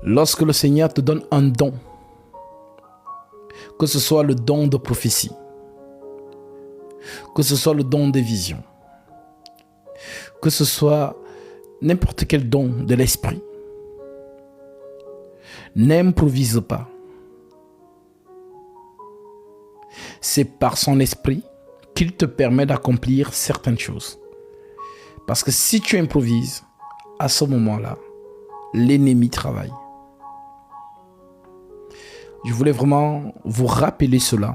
Lorsque le Seigneur te donne un don, que ce soit le don de prophétie, que ce soit le don de vision, que ce soit n'importe quel don de l'esprit, n'improvise pas. C'est par son esprit qu'il te permet d'accomplir certaines choses. Parce que si tu improvises, à ce moment-là, l'ennemi travaille. Je voulais vraiment vous rappeler cela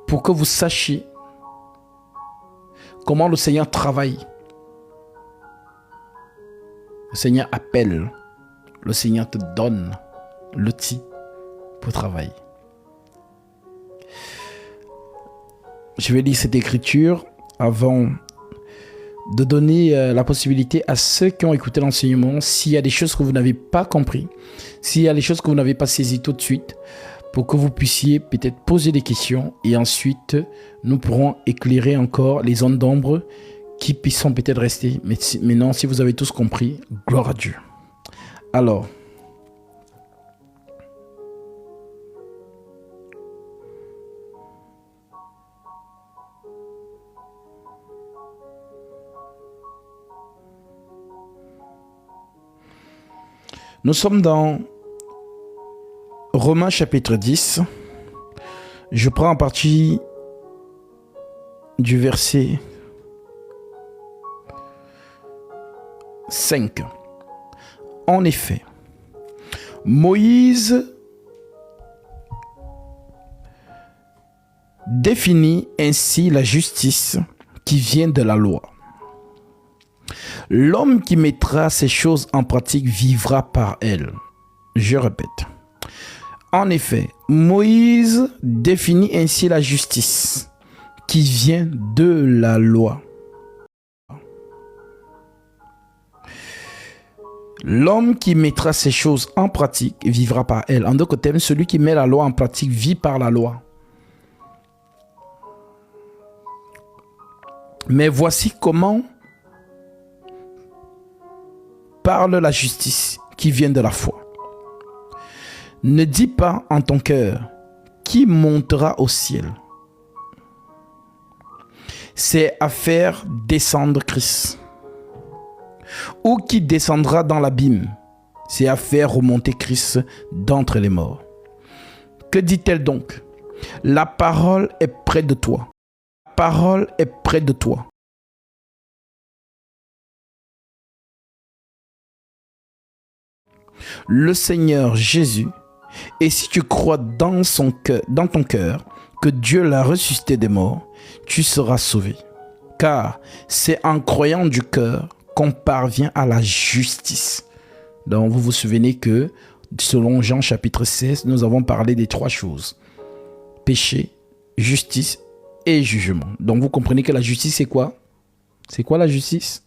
pour que vous sachiez comment le Seigneur travaille. Le Seigneur appelle, le Seigneur te donne l'outil pour travailler. Je vais lire cette écriture avant de donner la possibilité à ceux qui ont écouté l'enseignement, s'il y a des choses que vous n'avez pas compris, s'il y a des choses que vous n'avez pas saisies tout de suite, pour que vous puissiez peut-être poser des questions et ensuite nous pourrons éclairer encore les zones d'ombre qui puissent peut-être rester. Mais maintenant, si vous avez tous compris, gloire à Dieu. Alors, nous sommes dans Romains chapitre 10. Je prends en partie du verset 5. En effet, Moïse définit ainsi la justice qui vient de la loi. L'homme qui mettra ces choses en pratique vivra par elles. Je répète. En effet, Moïse définit ainsi la justice qui vient de la loi. L'homme qui mettra ces choses en pratique vivra par elles. En d'autres termes, celui qui met la loi en pratique vit par la loi. Mais voici comment parle la justice qui vient de la foi. Ne dis pas en ton cœur qui montera au ciel. C'est à faire descendre Christ. Ou qui descendra dans l'abîme. C'est à faire remonter Christ d'entre les morts. Que dit-elle donc? La parole est près de toi. La parole est près de toi. Le Seigneur Jésus, et si tu crois dans ton cœur que Dieu l'a ressuscité des morts, tu seras sauvé. Car c'est en croyant du cœur qu'on parvient à la justice. Donc vous vous souvenez que selon Jean chapitre 16, nous avons parlé des trois choses. Péché, justice et jugement. Donc vous comprenez que la justice c'est quoi? C'est quoi la justice?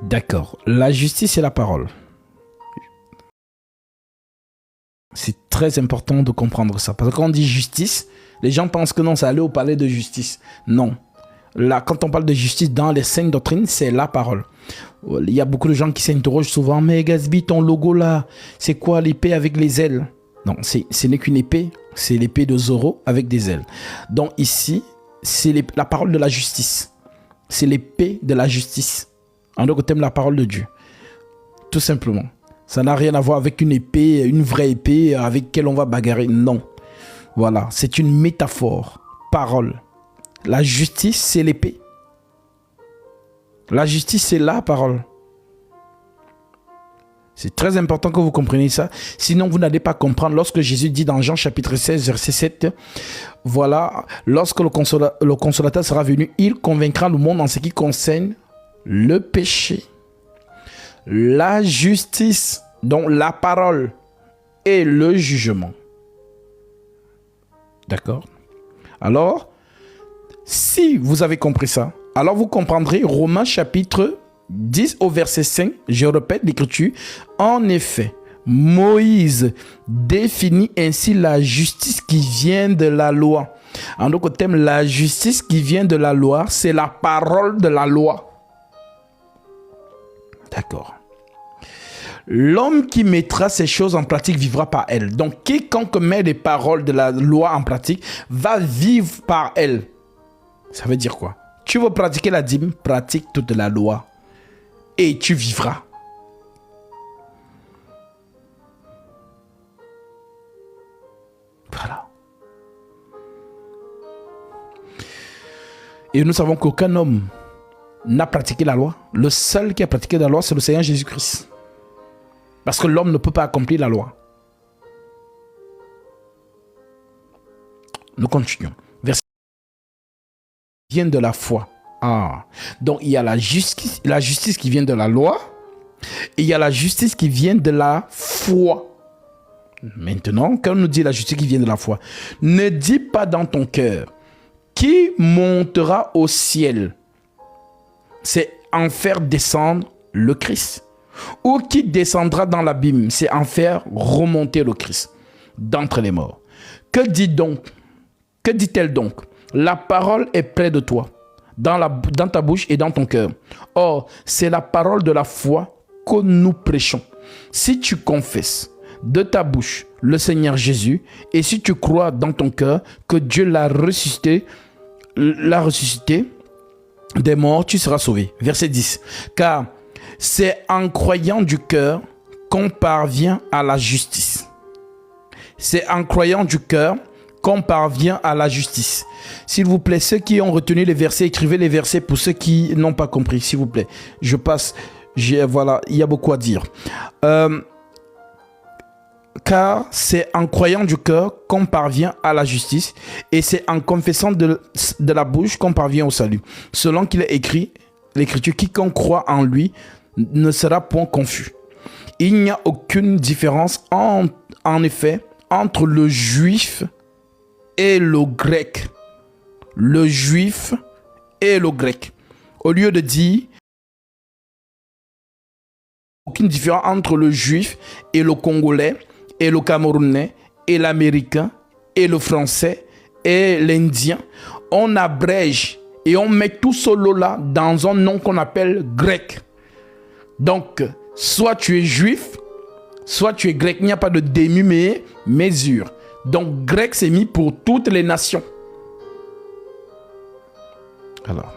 D'accord. La justice, c'est la parole. C'est très important de comprendre ça. Parce que quand on dit justice, les gens pensent que non, ça allait au palais de justice. Non. Là, quand on parle de justice dans les 5 doctrines, c'est la parole. Il y a beaucoup de gens qui s'interrogent souvent. Mais Gatsby, ton logo là, c'est quoi l'épée avec les ailes? Non, ce n'est qu'une épée. C'est l'épée de Zorro avec des ailes. Donc ici, c'est la parole de la justice. C'est l'épée de la justice. En d'autres termes, la parole de Dieu. Tout simplement. Ça n'a rien à voir avec une épée, une vraie épée avec laquelle on va bagarrer. Non. Voilà. C'est une métaphore. Parole. La justice, c'est l'épée. La justice, c'est la parole. C'est très important que vous compreniez ça. Sinon, vous n'allez pas comprendre. Lorsque Jésus dit dans Jean chapitre 16, verset 7, voilà, lorsque le consolateur sera venu, il convaincra le monde en ce qui concerne le péché, la justice, donc la parole et le jugement. D'accord? Alors, si vous avez compris ça, alors vous comprendrez Romains chapitre 10 au verset 5. Je répète l'écriture. En effet, Moïse définit ainsi la justice qui vient de la loi. En d'autres termes, la justice qui vient de la loi, c'est la parole de la loi. D'accord. L'homme qui mettra ces choses en pratique vivra par elles. Donc, quiconque met les paroles de la loi en pratique va vivre par elles. Ça veut dire quoi? Tu veux pratiquer la dîme, pratique toute la loi et tu vivras. Voilà. Et nous savons qu'aucun homme n'a pratiqué la loi. Le seul qui a pratiqué la loi, c'est le Seigneur Jésus-Christ. Parce que l'homme ne peut pas accomplir la loi. Nous continuons. Verset vient de la foi. Donc il y a la justice qui vient de la loi. Et il y a la justice qui vient de la foi. Maintenant, quand on nous dit la justice qui vient de la foi, ne dis pas dans ton cœur, qui montera au ciel, c'est en faire descendre le Christ. Ou qui descendra dans l'abîme, c'est en faire remonter le Christ d'entre les morts. Que dit-elle donc? La parole est près de toi, dans ta bouche et dans ton cœur. Or, c'est la parole de la foi que nous prêchons. Si tu confesses de ta bouche le Seigneur Jésus, et si tu crois dans ton cœur que Dieu l'a ressuscité des morts, tu seras sauvé. Verset 10. Car c'est en croyant du cœur qu'on parvient à la justice. C'est en croyant du cœur qu'on parvient à la justice. S'il vous plaît, ceux qui ont retenu les versets, écrivez les versets pour ceux qui n'ont pas compris, s'il vous plaît. Je passe, voilà, il y a beaucoup à dire. Car c'est en croyant du cœur qu'on parvient à la justice, et c'est en confessant de la bouche qu'on parvient au salut. Selon qu'il est écrit, l'Écriture, quiconque croit en lui ne sera point confus. Il n'y a aucune différence en effet entre le juif et le grec. Le juif et le grec. Au lieu de dire aucune différence entre le juif et le congolais et le camerounais et l'américain et le français et l'indien, on abrège et on met tout cela dans un nom qu'on appelle grec. Donc, soit tu es juif, soit tu es grec. Il n'y a pas de demi-mesure. Donc, grec, c'est mis pour toutes les nations. Alors,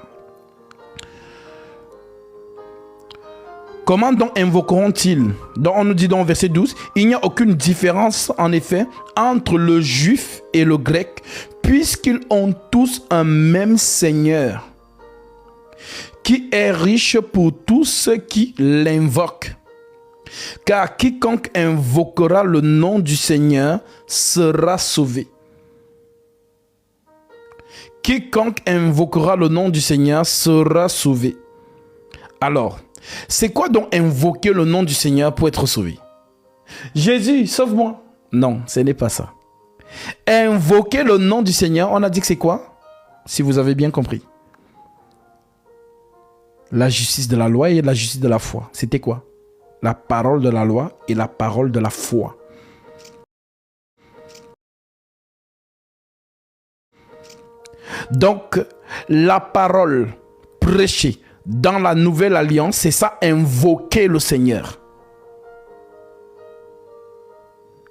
comment donc invoqueront-ils? Donc, on nous dit dans le verset 12, il n'y a aucune différence, en effet, entre le juif et le grec, puisqu'ils ont tous un même Seigneur, qui est riche pour tous ceux qui l'invoquent. Car quiconque invoquera le nom du Seigneur sera sauvé. Quiconque invoquera le nom du Seigneur sera sauvé. Alors, c'est quoi donc invoquer le nom du Seigneur pour être sauvé? Jésus, sauve-moi. Non, ce n'est pas ça. Invoquer le nom du Seigneur, on a dit que c'est quoi? Si vous avez bien compris. La justice de la loi et la justice de la foi. C'était quoi? La parole de la loi et la parole de la foi. Donc, la parole prêchée dans la nouvelle alliance, c'est ça, invoquer le Seigneur.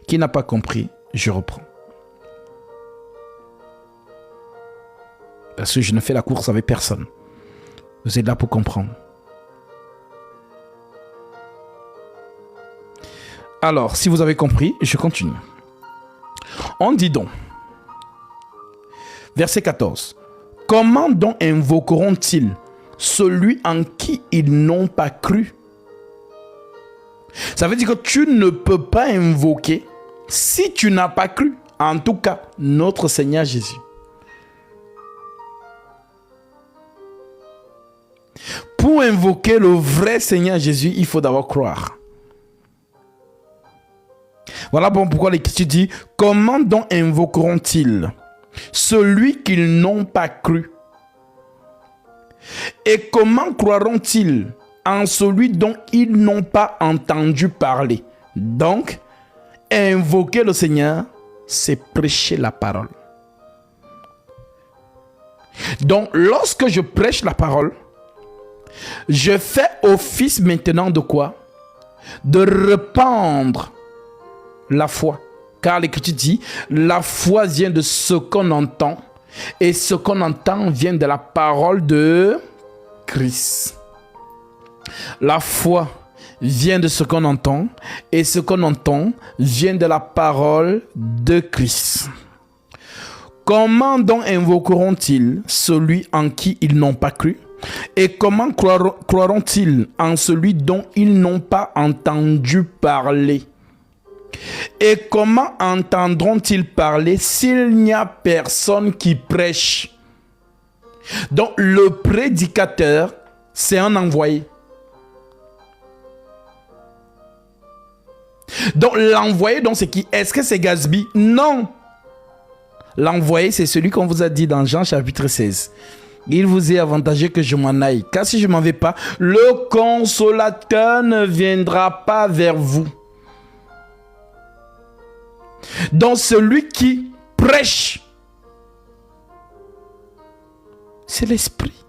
Qui n'a pas compris, je reprends. Parce que je ne fais la course avec personne. Vous êtes là pour comprendre. Alors, si vous avez compris, je continue. On dit donc, verset 14, « Comment donc invoqueront-ils celui en qui ils n'ont pas cru ?» Ça veut dire que tu ne peux pas invoquer si tu n'as pas cru. En tout cas, notre Seigneur Jésus. Pour invoquer le vrai Seigneur Jésus, il faut d'abord croire. Voilà pourquoi l'Écriture dit, comment donc invoqueront-ils celui qu'ils n'ont pas cru? Et comment croiront-ils en celui dont ils n'ont pas entendu parler? Donc, invoquer le Seigneur, c'est prêcher la parole. Donc, lorsque je prêche la parole, je fais office maintenant de quoi? De répandre la foi. Car l'Écriture dit, la foi vient de ce qu'on entend, et ce qu'on entend vient de la parole de Christ. La foi vient de ce qu'on entend, et ce qu'on entend vient de la parole de Christ. Comment donc invoqueront-ils celui en qui ils n'ont pas cru? Et comment croiront-ils en celui dont ils n'ont pas entendu parler? Et comment entendront-ils parler s'il n'y a personne qui prêche? Donc le prédicateur, c'est un envoyé. Donc l'envoyé, donc c'est qui? Est-ce que c'est Gatsby? Non. L'envoyé, c'est celui qu'on vous a dit dans Jean chapitre 16. Il vous est avantageux que je m'en aille, car si je ne m'en vais pas, le consolateur ne viendra pas vers vous. Donc celui qui prêche, c'est l'Esprit.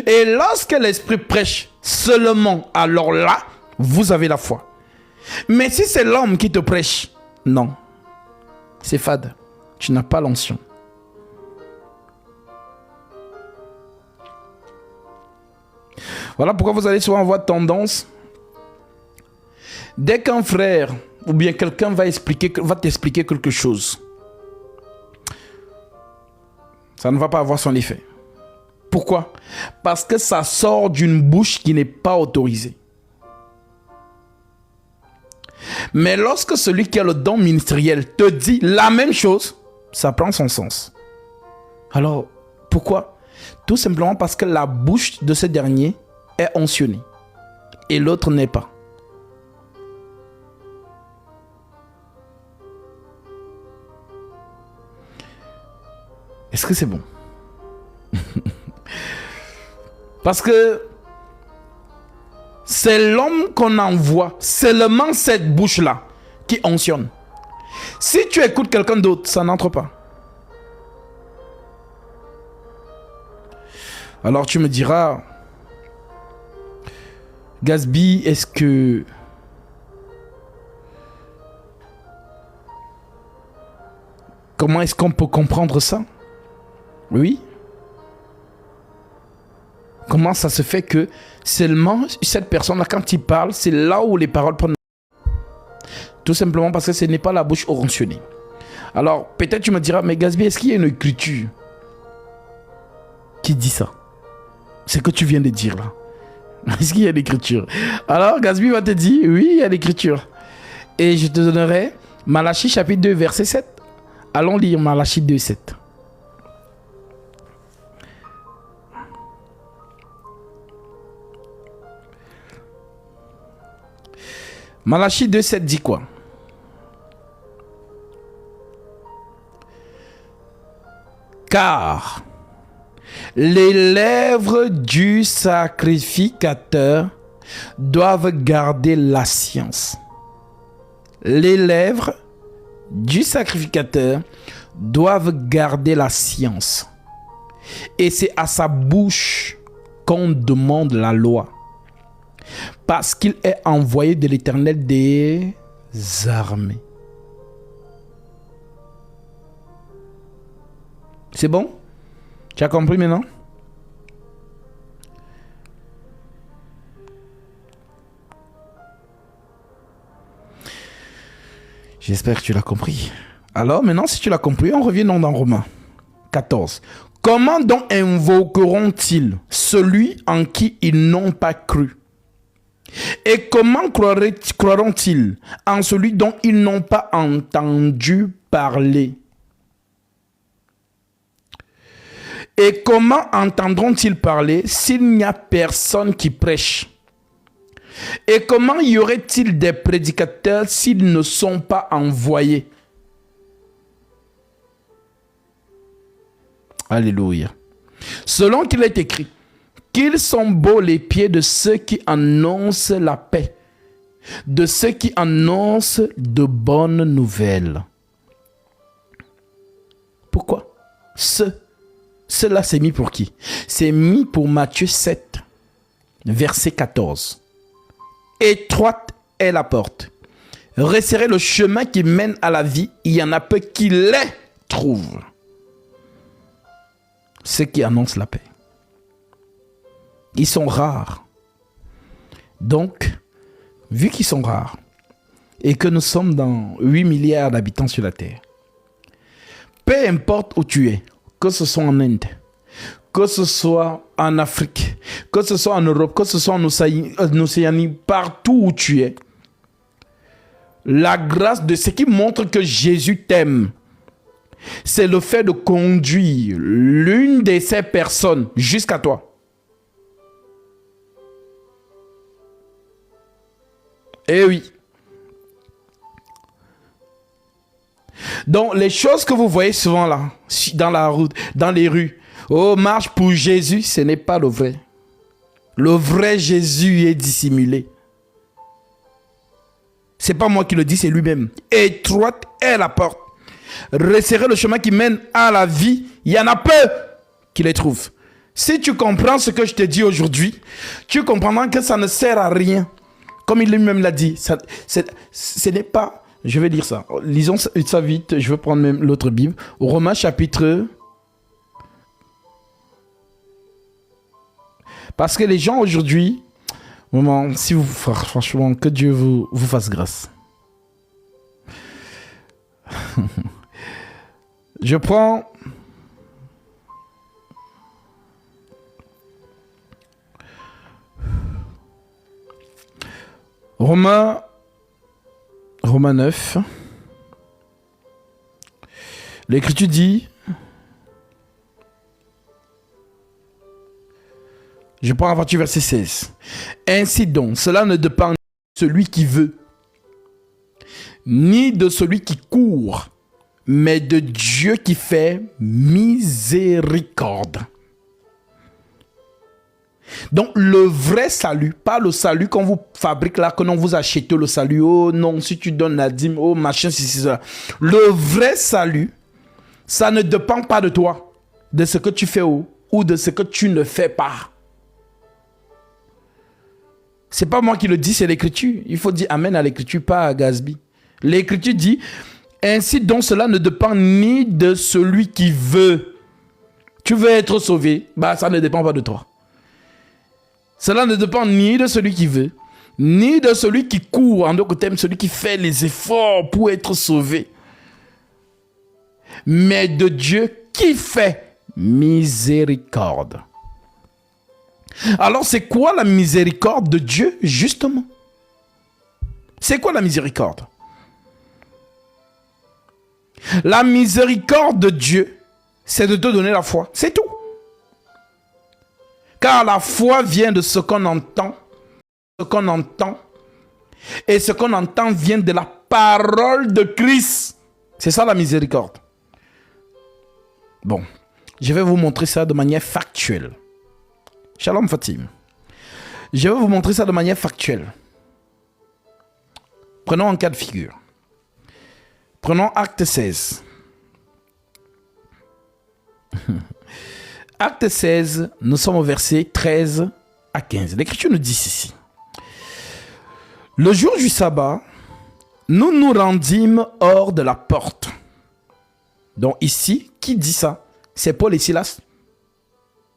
Et lorsque l'Esprit prêche seulement, alors là, vous avez la foi. Mais si c'est l'homme qui te prêche, non. C'est fade. Tu n'as pas l'onction. Voilà pourquoi vous allez souvent avoir tendance. Dès qu'un frère ou bien quelqu'un va t'expliquer quelque chose, ça ne va pas avoir son effet. Pourquoi? Parce que ça sort d'une bouche qui n'est pas autorisée. Mais lorsque celui qui a le don ministériel te dit la même chose, ça prend son sens. Alors, pourquoi? Tout simplement parce que la bouche de ce dernier est onctionnée et l'autre n'est pas. Est-ce que c'est bon? Parce que c'est l'homme qu'on envoie, seulement cette bouche-là qui onction. Si tu écoutes quelqu'un d'autre, ça n'entre pas. Alors tu me diras, Gatsby, est-ce que comment est-ce qu'on peut comprendre ça? Oui. Comment ça se fait que seulement cette personne-là, quand il parle, c'est là où les paroles prennent. Tout simplement parce que ce n'est pas la bouche orationnée. Alors, peut-être tu me diras, mais Gatsby, est-ce qu'il y a une écriture qui dit ça? C'est ce que tu viens de dire là. Est-ce qu'il y a l'écriture? Alors, Gatsby va te dire, oui, il y a l'écriture. Et je te donnerai Malachie chapitre 2, verset 7. Allons lire Malachie 2, 7. Malachie 2,7 dit quoi? Car les lèvres du sacrificateur doivent garder la science. Les lèvres du sacrificateur doivent garder la science. Et c'est à sa bouche qu'on demande la loi. Parce qu'il est envoyé de l'Éternel des armées. C'est bon? Tu as compris maintenant? J'espère que tu l'as compris. Alors maintenant, si tu l'as compris, on revient dans Romains 14. Comment donc invoqueront-ils celui en qui ils n'ont pas cru? Et comment croiront-ils en celui dont ils n'ont pas entendu parler? Et comment entendront-ils parler s'il n'y a personne qui prêche? Et comment y aurait-il des prédicateurs s'ils ne sont pas envoyés? Alléluia. Selon qu'il est écrit, qu'ils sont beaux les pieds de ceux qui annoncent la paix, de ceux qui annoncent de bonnes nouvelles. Pourquoi? Cela c'est mis pour qui? C'est mis pour Matthieu 7, verset 14. Étroite est la porte. Resserrez le chemin qui mène à la vie. Il y en a peu qui les trouvent. Ceux qui annoncent la paix. Ils sont rares. Donc, vu qu'ils sont rares et que nous sommes dans 8 milliards d'habitants sur la Terre, peu importe où tu es, que ce soit en Inde, que ce soit en Afrique, que ce soit en Europe, que ce soit en Océanie, partout où tu es, la grâce de ce qui montre que Jésus t'aime, c'est le fait de conduire l'une de ces personnes jusqu'à toi. Eh oui. Donc, les choses que vous voyez souvent là, dans la route, dans les rues, oh, marche pour Jésus, ce n'est pas le vrai. Le vrai Jésus est dissimulé. C'est pas moi qui le dis, c'est lui-même. Étroite est la porte. Resserrez le chemin qui mène à la vie. Il y en a peu qui les trouvent. Si tu comprends ce que je te dis aujourd'hui, tu comprendras que ça ne sert à rien. Comme il lui-même l'a dit, ce n'est pas... Je vais dire ça. Lisons ça vite. Je vais prendre même l'autre Bible. Romains chapitre... Parce que les gens aujourd'hui... Si vous, franchement, que Dieu vous fasse grâce. Je prends... Romains 9. L'Écriture dit... Je prends à partir du verset 16. Ainsi donc, cela ne dépend ni de celui qui veut, ni de celui qui court, mais de Dieu qui fait miséricorde. Donc, le vrai salut, pas le salut qu'on vous fabrique là, que l'on vous achète le salut. Oh non, si tu donnes la dîme, oh machin, si, ça. Le vrai salut, ça ne dépend pas de toi, de ce que tu fais ou de ce que tu ne fais pas. C'est pas moi qui le dis, c'est l'Écriture. Il faut dire amen à l'Écriture, pas à Gatsby. L'Écriture dit, ainsi donc cela ne dépend ni de celui qui veut. Tu veux être sauvé, bah ça ne dépend pas de toi. Cela ne dépend ni de celui qui veut, ni de celui qui court, en d'autres termes, celui qui fait les efforts pour être sauvé. Mais de Dieu qui fait miséricorde. Alors, c'est quoi la miséricorde de Dieu, justement? C'est quoi la miséricorde? La miséricorde de Dieu, c'est de te donner la foi. C'est tout. Car la foi vient de ce qu'on entend. Et ce qu'on entend vient de la parole de Christ. C'est ça la miséricorde. Bon, je vais vous montrer ça de manière factuelle. Shalom Fatim. Je vais vous montrer ça de manière factuelle. Prenons un cas de figure. Prenons Acte 16. Acte 16, nous sommes au verset 13 à 15. L'Écriture nous dit ceci. Le jour du sabbat, nous nous rendîmes hors de la porte. Donc ici, qui dit ça? C'est Paul et Silas.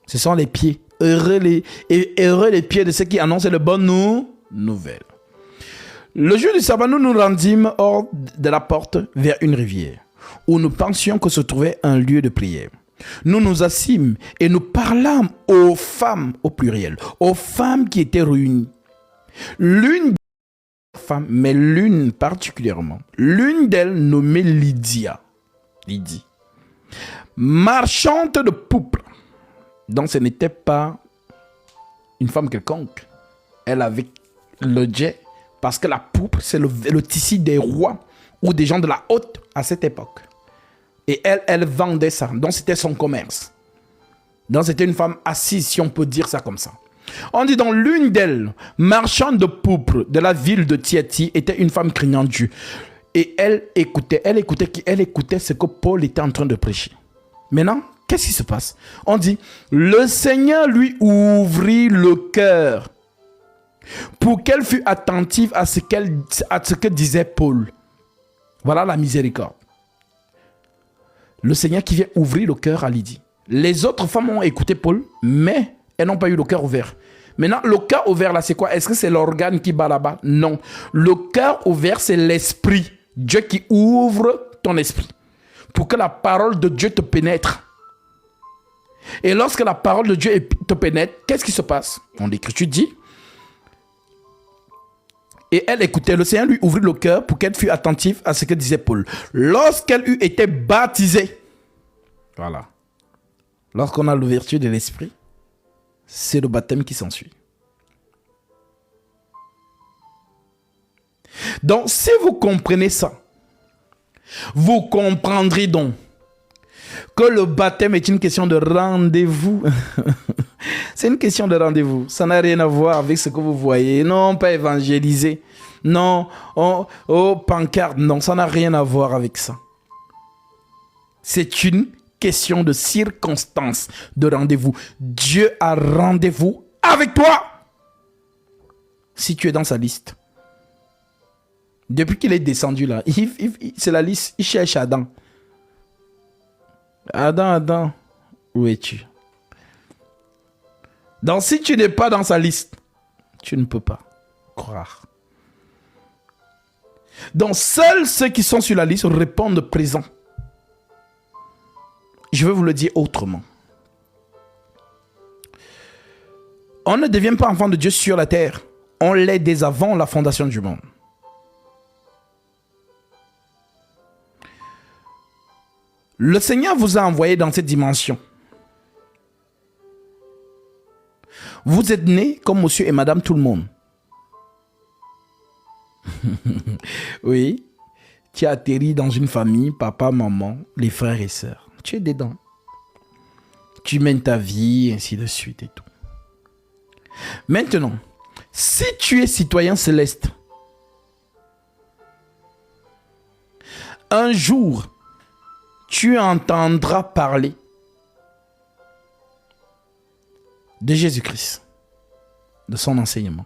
Ce sont les pieds. Heureux les pieds de ceux qui annoncent les bonnes nouvelles. Le jour du sabbat, nous nous rendîmes hors de la porte vers une rivière, où nous pensions que se trouvait un lieu de prière. Nous nous assîmes et nous parlâmes aux femmes, au pluriel, aux femmes qui étaient réunies. L'une femme, mais l'une particulièrement, l'une d'elles nommée Lydie, marchande de pourpre. Donc ce n'était pas une femme quelconque. Elle avait le jet, parce que la pourpre, c'est le tissu des rois ou des gens de la haute à cette époque. Et elle vendait ça. Donc c'était son commerce. Donc c'était une femme assise, si on peut dire ça comme ça. On dit dans l'une d'elles, marchande de pourpre de la ville de Thiati, était une femme craignant Dieu. Et elle écoutait ce que Paul était en train de prêcher. Maintenant, qu'est-ce qui se passe? On dit, le Seigneur lui ouvrit le cœur pour qu'elle fût attentive à ce que disait Paul. Voilà la miséricorde. Le Seigneur qui vient ouvrir le cœur à Lydie. Les autres femmes ont écouté Paul, mais elles n'ont pas eu le cœur ouvert. Maintenant, le cœur ouvert là, c'est quoi? Est-ce que c'est l'organe qui bat là-bas? Non. Le cœur ouvert, c'est l'esprit. Dieu qui ouvre ton esprit pour que la parole de Dieu te pénètre. Et lorsque la parole de Dieu te pénètre, qu'est-ce qui se passe? L'Écriture dit, et elle écoutait, le Seigneur lui ouvrit le cœur pour qu'elle fût attentive à ce que disait Paul. Lorsqu'elle eut été baptisée, voilà. Lorsqu'on a l'ouverture de l'esprit, c'est le baptême qui s'ensuit. Donc, si vous comprenez ça, vous comprendrez donc que le baptême est une question de rendez-vous. C'est une question de rendez-vous. Ça n'a rien à voir avec ce que vous voyez. Non, pas évangéliser. Non, pancarte. Non, ça n'a rien à voir avec ça. C'est une question de circonstance, de rendez-vous. Dieu a rendez-vous avec toi. Si tu es dans sa liste. Depuis qu'il est descendu là, c'est la liste, il cherche Adam. Adam, où es-tu? Donc si tu n'es pas dans sa liste, tu ne peux pas croire. Donc seuls ceux qui sont sur la liste répondent présent. Je vais vous le dire autrement. On ne devient pas enfant de Dieu sur la terre. On l'est dès avant la fondation du monde. Le Seigneur vous a envoyé dans cette dimension. Vous êtes nés comme monsieur et madame tout le monde. Oui. Tu as atterri dans une famille, papa, maman, les frères et sœurs. Tu es dedans. Tu mènes ta vie, ainsi de suite et tout. Maintenant, si tu es citoyen céleste, un jour, tu entendras parler de Jésus-Christ, de son enseignement.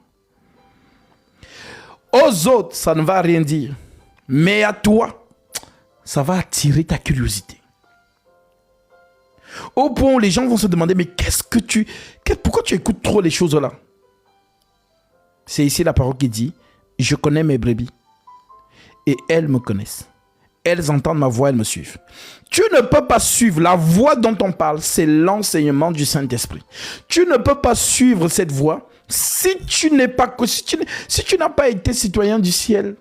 Aux autres, ça ne va rien dire. Mais à toi, ça va attirer ta curiosité. Au point où les gens vont se demander, mais pourquoi tu écoutes trop les choses là? C'est ici la parole qui dit, je connais mes brebis et elles me connaissent. Elles entendent ma voix, elles me suivent. Tu ne peux pas suivre la voix dont on parle, c'est l'enseignement du Saint-Esprit. Tu ne peux pas suivre cette voix si tu n'as pas été citoyen du ciel.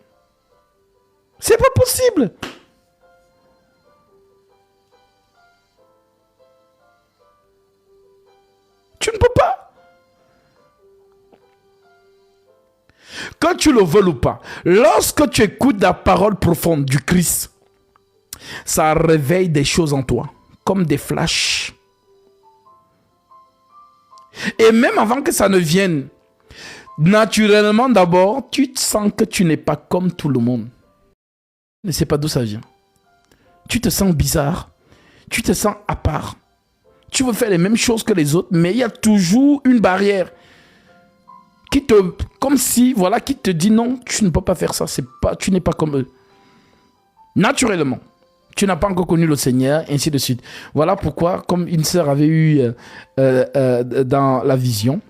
C'est pas possible. Tu ne peux pas. Que tu le veuilles ou pas, lorsque tu écoutes la parole profonde du Christ, ça réveille des choses en toi, comme des flashs. Et même avant que ça ne vienne, naturellement d'abord, tu te sens que tu n'es pas comme tout le monde. Je ne sais pas d'où ça vient. Tu te sens bizarre, tu te sens à part. Tu veux faire les mêmes choses que les autres, mais il y a toujours une barrière qui te dit non, tu ne peux pas faire ça, tu n'es pas comme eux. Naturellement, tu n'as pas encore connu le Seigneur, ainsi de suite. Voilà pourquoi, comme une sœur avait eu dans la vision,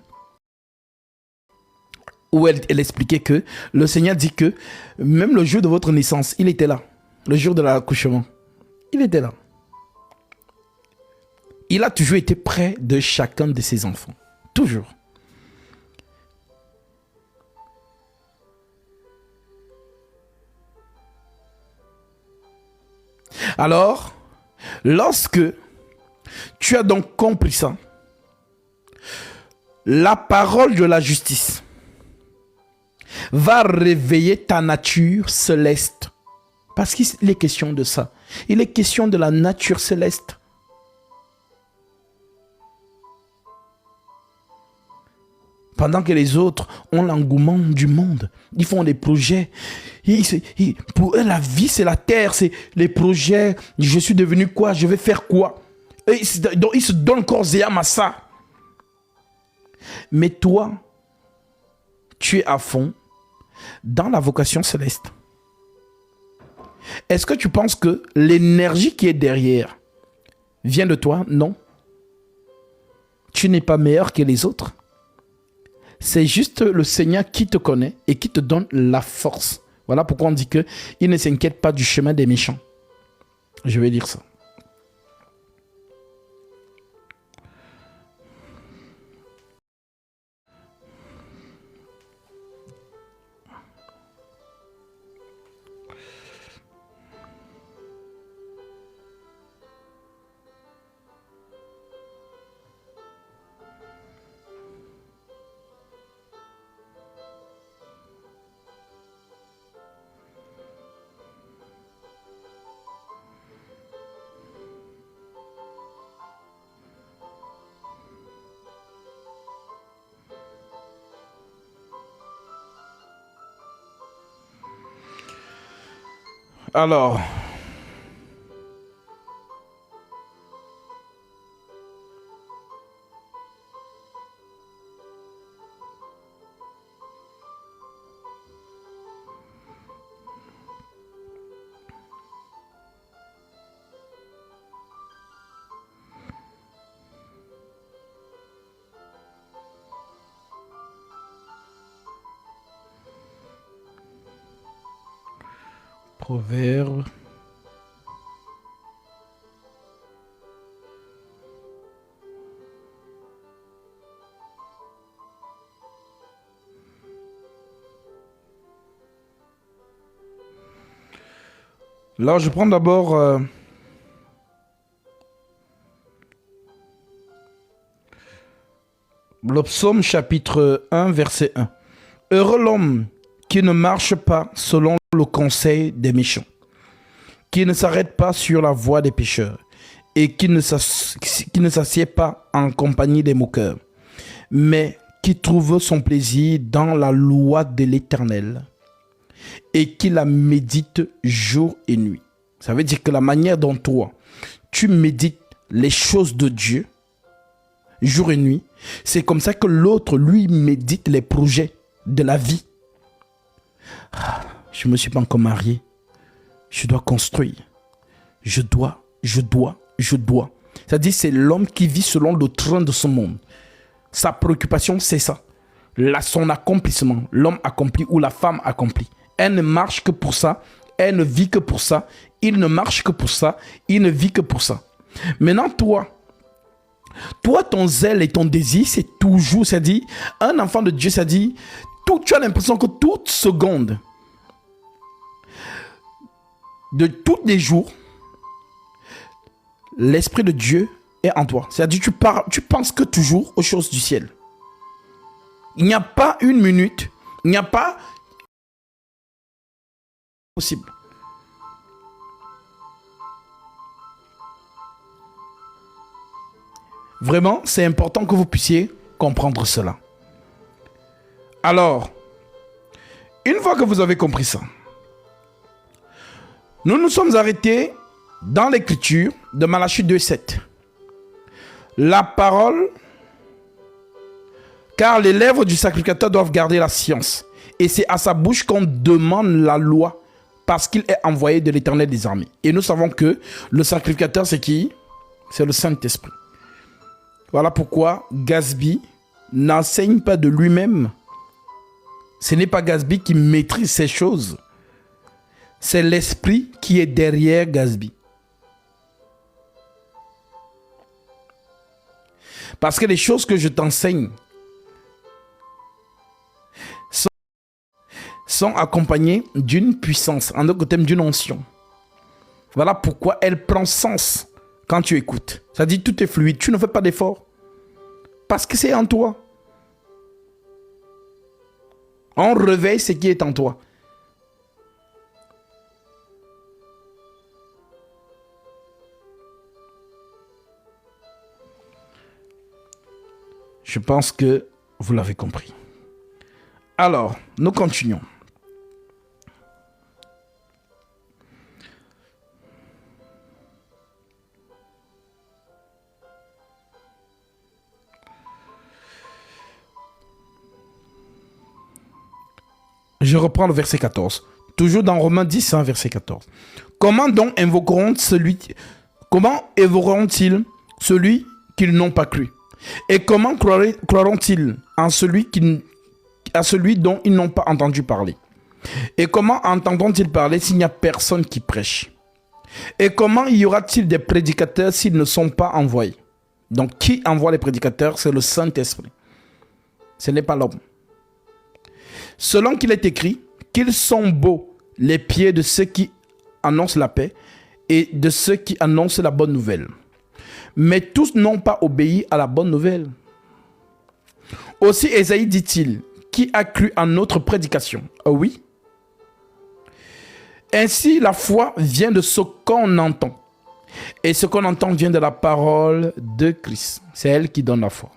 où elle expliquait que le Seigneur dit que même le jour de votre naissance, il était là. Le jour de l'accouchement, il était là. Il a toujours été près de chacun de ses enfants. Toujours. Alors, lorsque tu as donc compris ça, la parole de la justice va réveiller ta nature céleste. Parce qu'il est question de ça. Il est question de la nature céleste. Pendant que les autres ont l'engouement du monde. Ils font des projets. Pour eux, la vie, c'est la terre. C'est les projets. Je suis devenu quoi? Je vais faire quoi? Donc, ils se donnent corps et âme à ça. Mais toi, tu es à fond dans la vocation céleste. Est-ce que tu penses que l'énergie qui est derrière vient de toi? Non. Tu n'es pas meilleur que les autres. C'est juste le Seigneur qui te connaît et qui te donne la force. Voilà pourquoi on dit qu'il ne s'inquiète pas du chemin des méchants. Je vais dire ça. Alors, Proverbe. Là, je prends d'abord le psaume chapitre 1, verset 1. Heureux l'homme qui ne marche pas selon le conseil des méchants, qui ne s'arrête pas sur la voie des pécheurs et qui ne s'assied pas en compagnie des moqueurs, mais qui trouve son plaisir dans la loi de l'Éternel et qui la médite jour et nuit. Ça veut dire que la manière dont toi, tu médites les choses de Dieu jour et nuit, c'est comme ça que l'autre, lui, médite les projets de la vie. Je ne me suis pas encore marié. Je dois construire. Je dois. C'est-à-dire, c'est l'homme qui vit selon le train de ce monde. Sa préoccupation, c'est ça. Son accomplissement. L'homme accompli ou la femme accomplie. Elle ne marche que pour ça. Elle ne vit que pour ça. Il ne marche que pour ça. Il ne vit que pour ça. Maintenant, toi, ton zèle et ton désir, c'est toujours, c'est-à-dire, un enfant de Dieu, c'est-à-dire, tu as l'impression que toute seconde, de tous les jours, l'Esprit de Dieu est en toi. C'est-à-dire, tu penses que toujours aux choses du ciel. Il n'y a pas une minute, il n'y a pas possible. Vraiment, c'est important que vous puissiez comprendre cela. Alors, une fois que vous avez compris ça, nous nous sommes arrêtés dans l'écriture de Malachie 2,7. La parole, car les lèvres du sacrificateur doivent garder la science. Et c'est à sa bouche qu'on demande la loi, parce qu'il est envoyé de l'Éternel des armées. Et nous savons que le sacrificateur, c'est qui? C'est le Saint-Esprit. Voilà pourquoi Gatsby n'enseigne pas de lui-même. Ce n'est pas Gatsby qui maîtrise ces choses. C'est l'esprit qui est derrière Gatsby. Parce que les choses que je t'enseigne sont accompagnées d'une puissance, en d'autres termes d'une onction. Voilà pourquoi elle prend sens quand tu écoutes. Ça dit tout est fluide, tu ne fais pas d'effort. Parce que c'est en toi. On réveille ce qui est en toi. Je pense que Vous l'avez compris. Alors, nous continuons. Je reprends le verset 14. Toujours dans Romains 10, verset 14. Comment donc invoqueront-ils celui qu'ils n'ont pas cru? Et comment croiront-ils en celui dont ils n'ont pas entendu parler? Et comment entendront-ils parler s'il n'y a personne qui prêche? Et comment y aura-t-il des prédicateurs s'ils ne sont pas envoyés? Donc, qui envoie les prédicateurs? C'est le Saint-Esprit. Ce n'est pas l'homme. Selon qu'il est écrit, qu'ils sont beaux les pieds de ceux qui annoncent la paix et de ceux qui annoncent la bonne nouvelle. Mais tous n'ont pas obéi à la bonne nouvelle. Aussi Ésaïe dit-il, qui a cru à notre prédication? Oh oui. Ainsi la foi vient de ce qu'on entend. Et ce qu'on entend vient de la parole de Christ. C'est elle qui donne la foi.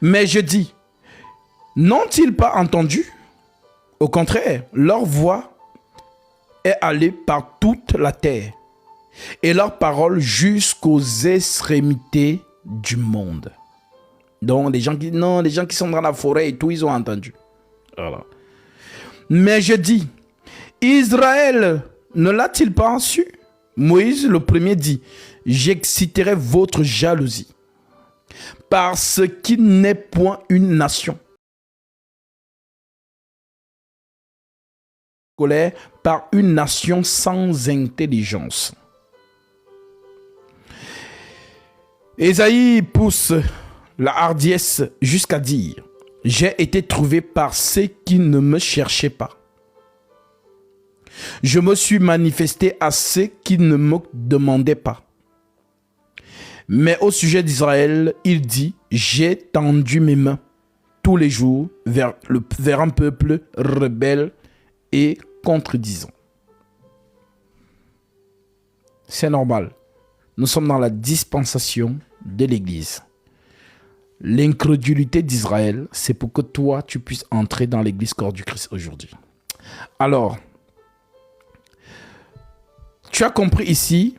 Mais je dis, n'ont-ils pas entendu? Au contraire, leur voix est allée par toute la terre et leur parole jusqu'aux extrémités du monde. Donc, les gens qui sont dans la forêt et tout, ils ont entendu. Voilà. Mais je dis, Israël ne l'a-t-il pas su? Moïse, le premier, dit, j'exciterai votre jalousie parce qu'il n'est point une nation. Colère par une nation sans intelligence. Ésaïe pousse la hardiesse jusqu'à dire, j'ai été trouvé par ceux qui ne me cherchaient pas. Je me suis manifesté à ceux qui ne me demandaient pas. Mais au sujet d'Israël, il dit, j'ai tendu mes mains tous les jours vers un peuple rebelle et contredisant. C'est normal. Nous sommes dans la dispensation de l'Église. L'incrédulité d'Israël, c'est pour que toi, tu puisses entrer dans l'Église corps du Christ aujourd'hui. Alors, tu as compris ici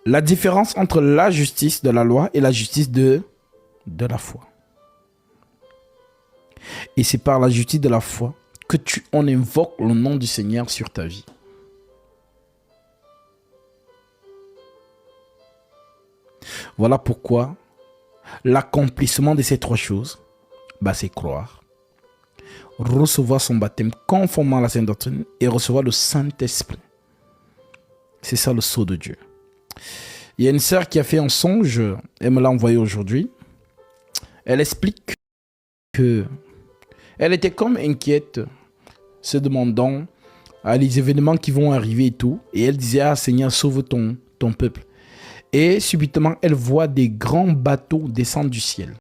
la différence entre la justice de la loi et la justice de la foi. Et c'est par la justice de la foi que on invoque le nom du Seigneur sur ta vie. Voilà pourquoi l'accomplissement de ces trois choses, c'est croire, recevoir son baptême conformément à la Sainte Doctrine et recevoir le Saint-Esprit. C'est ça le sceau de Dieu. Il y a une sœur qui a fait un songe, elle me l'a envoyé aujourd'hui. Elle explique que elle était comme inquiète, se demandant les événements qui vont arriver et tout. Et elle disait, ah Seigneur, sauve ton peuple. Et subitement, elle voit des grands bateaux descendre du ciel.